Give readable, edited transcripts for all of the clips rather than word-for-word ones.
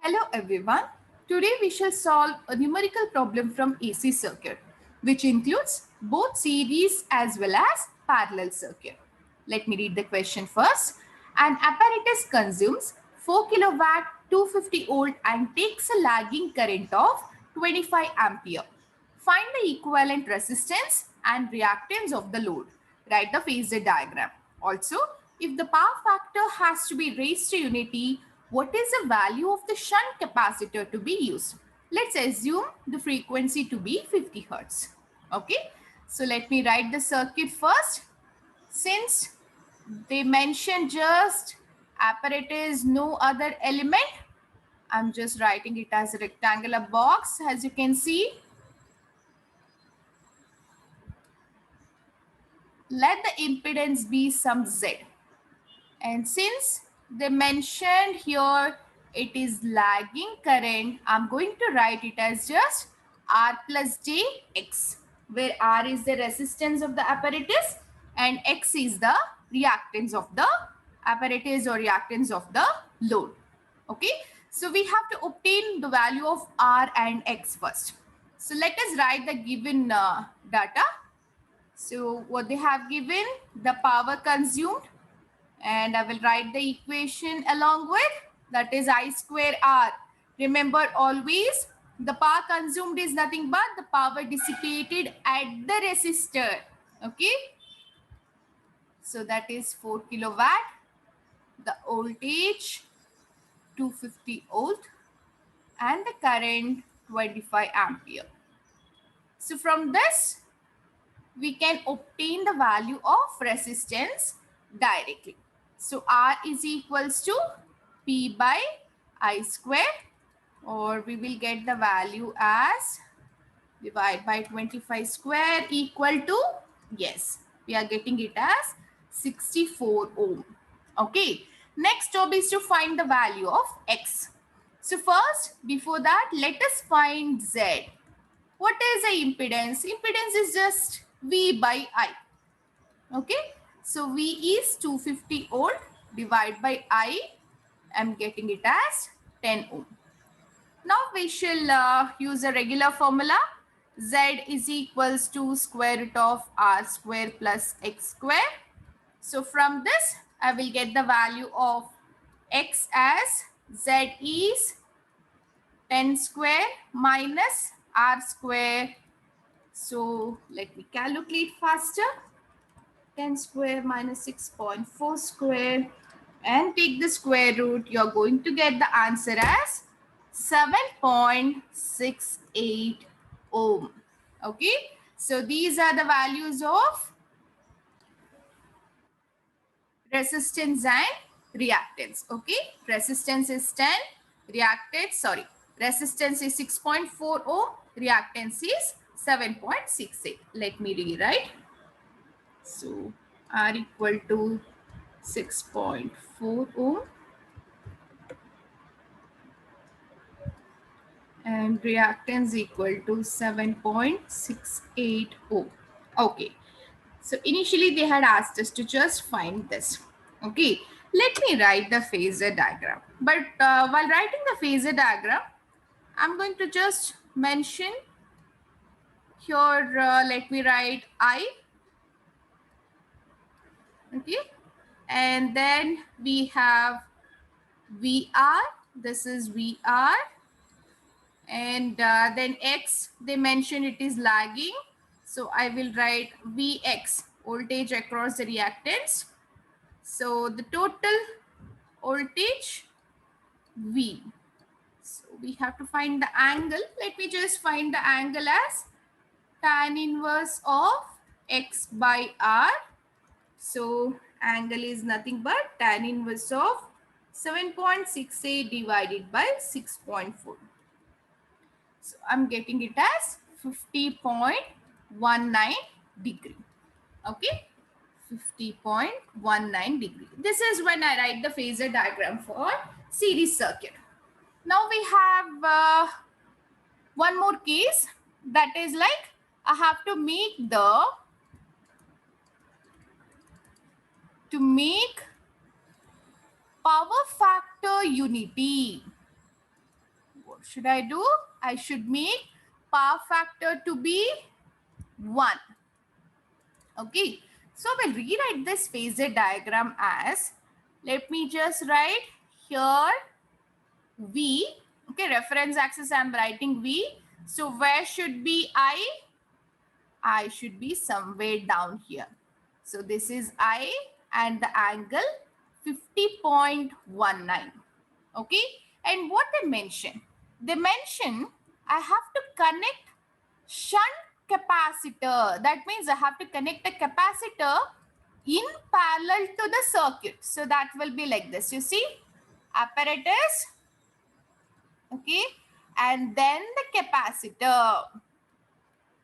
Hello everyone. Today we shall solve a numerical problem from AC circuit which includes both series as well as parallel circuit. Let me read the question first. An apparatus consumes 4 kilowatt 250 volt and takes a lagging current of 25 ampere. Find the equivalent resistance and reactance of the load. Write the phasor diagram. Also, if the power factor has to be raised to unity, what is the value of the shunt capacitor to be used? Let's assume the frequency to be 50 Hertz. Okay, so let me write the circuit first. Since they mentioned just apparatus, no other element, I'm just writing it as a rectangular box. As you can see, let the impedance be some Z. And since they mentioned here it is lagging current, I'm going to write it as just R plus Jx, where R is the resistance of the apparatus and X is the reactance of the apparatus or reactance of the load. Okay, so we have to obtain the value of R and X first. So let us write the given data. So what they have given, the power consumed, and I will write the equation along with, that is I square R. Remember always the power consumed is nothing but the power dissipated at the resistor. Okay. So that is 4 kilowatt. The voltage 250 volt and the current 25 ampere. So from this we can obtain the value of resistance directly. So R is equals to P by I square, or we will get the value as divide by 25 square equal to, yes, we are getting it as 64 ohm. Okay, next job is to find the value of X. So first, before that, let us find Z. What is the impedance? Impedance is just V by I. Okay, so V is 250 volt divided by I. I'm getting it as 10 ohm. Now we shall use a regular formula. Z is equals to square root of R square plus X square. So from this, I will get the value of X as Z is 10 square minus R square. So let me calculate faster. 10 square minus 6.4 square and take the square root. You're going to get the answer as 7.68 ohm. Okay. So these are the values of resistance and reactance. Okay. Resistance is 10. Resistance is 6.4 ohm. Reactance is 7.68. Let me rewrite. So R equal to 6.4 ohm and reactance equal to 7.68 ohm. Okay. So initially they had asked us to just find this. Okay. Let me write the phasor diagram. But while writing the phasor diagram, I'm going to just mention here, let me write I. Okay. And then we have VR. This is VR. And then X, they mention it is lagging. So I will write Vx, voltage across the reactance. So the total voltage V. So we have to find the angle. Let me just find the angle as tan inverse of X by R. So angle is nothing but tan inverse of 7.68 divided by 6.4. So I'm getting it as 50.19 degree. Okay, 50.19 degree. This is when I write the phasor diagram for series circuit. Now we have one more case, that is like I have to make power factor unity. What should I do? I should make power factor to be 1. Okay, so we'll rewrite this phasor diagram as, let me just write here V. Okay, reference axis I'm writing V. So where should be I? I should be somewhere down here. So this is I and the angle 50.19. Okay, and what they mention? They mention I have to connect shunt capacitor. That means I have to connect a capacitor in parallel to the circuit. So that will be like this. You see, apparatus, okay, and then the capacitor.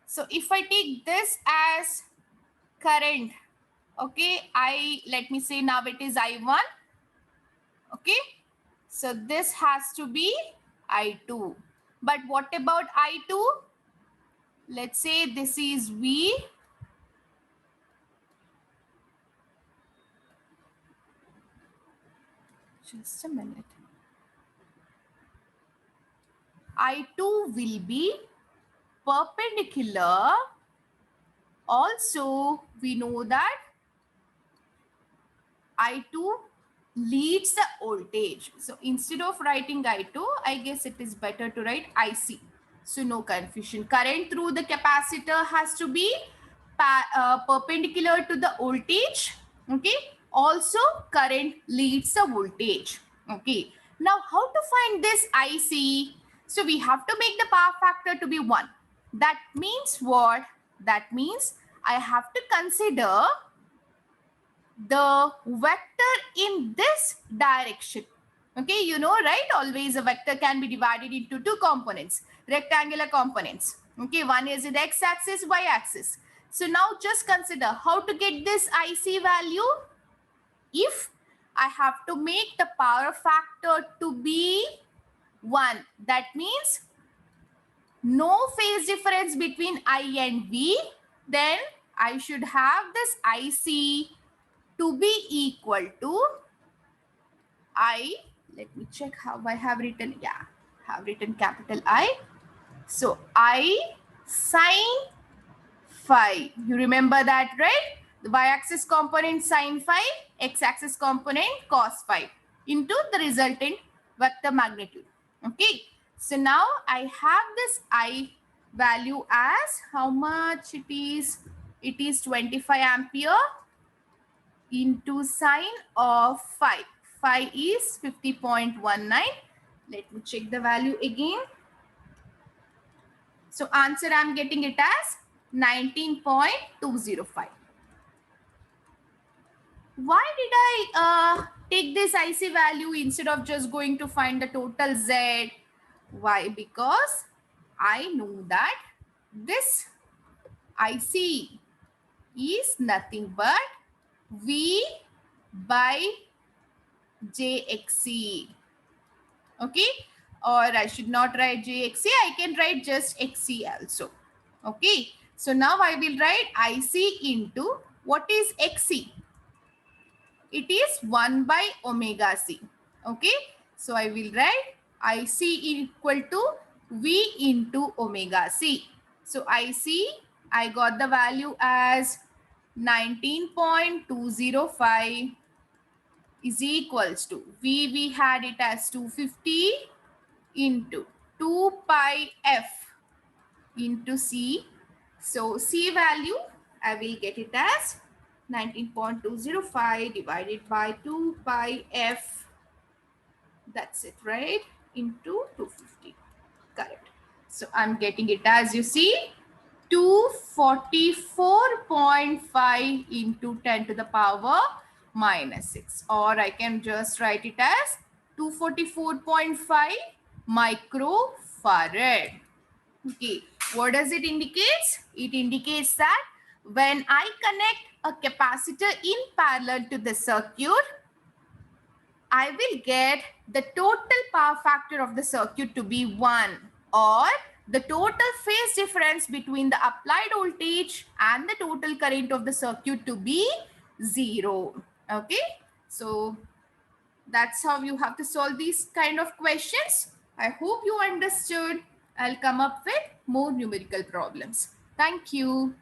So if I take this as current, okay, let me say now it is I1, okay. So this has to be I2. But what about I2? Let's say this is V. Just a minute. I2 will be perpendicular. Also, we know that I2 leads the voltage. So instead of writing I2, I guess it is better to write IC. So no confusion. Current through the capacitor has to be perpendicular to the voltage. Okay. Also, current leads the voltage. Okay. Now, how to find this IC? So we have to make the power factor to be 1. That means what? That means I have to consider the vector in this direction. Okay, you know, right? Always a vector can be divided into 2 components, rectangular components. Okay, one is in x-axis, y-axis. So now just consider how to get this IC value. If I have to make the power factor to be 1, that means no phase difference between I and V, then I should have this IC to be equal to I, let me check how I have written, yeah, have written capital I. So I sine phi, you remember that, right? The y-axis component sine phi, x-axis component cos phi into the resultant vector magnitude. Okay, so now I have this I value as how much it is? It is 25 ampere into sine of phi. Phi is 50.19. Let me check the value again. So answer I'm getting it as 19.205. Why did I take this IC value instead of just going to find the total Z? Why? Because I know that this IC is nothing but V by JXC. Okay, or I should not write JXC, I can write just XC also. Okay, so now I will write IC into what is XC? It is 1 by omega C. Okay, so I will write IC equal to V into omega C. So IC, I got the value as 19.205 is equals to we had it as 250 into 2 pi f into C. So C value, I will get it as 19.205 divided by 2 pi f. That's it, right? Into 250. Correct. So I'm getting it as, you see, 244.5 into 10 to the power minus 6. Or I can just write it as 244.5 microfarad. Okay, what does it indicate? It indicates that when I connect a capacitor in parallel to the circuit, I will get the total power factor of the circuit to be 1, or the total phase difference between the applied voltage and the total current of the circuit to be 0. Okay, so that's how you have to solve these kind of questions. I hope you understood. I'll come up with more numerical problems. Thank you.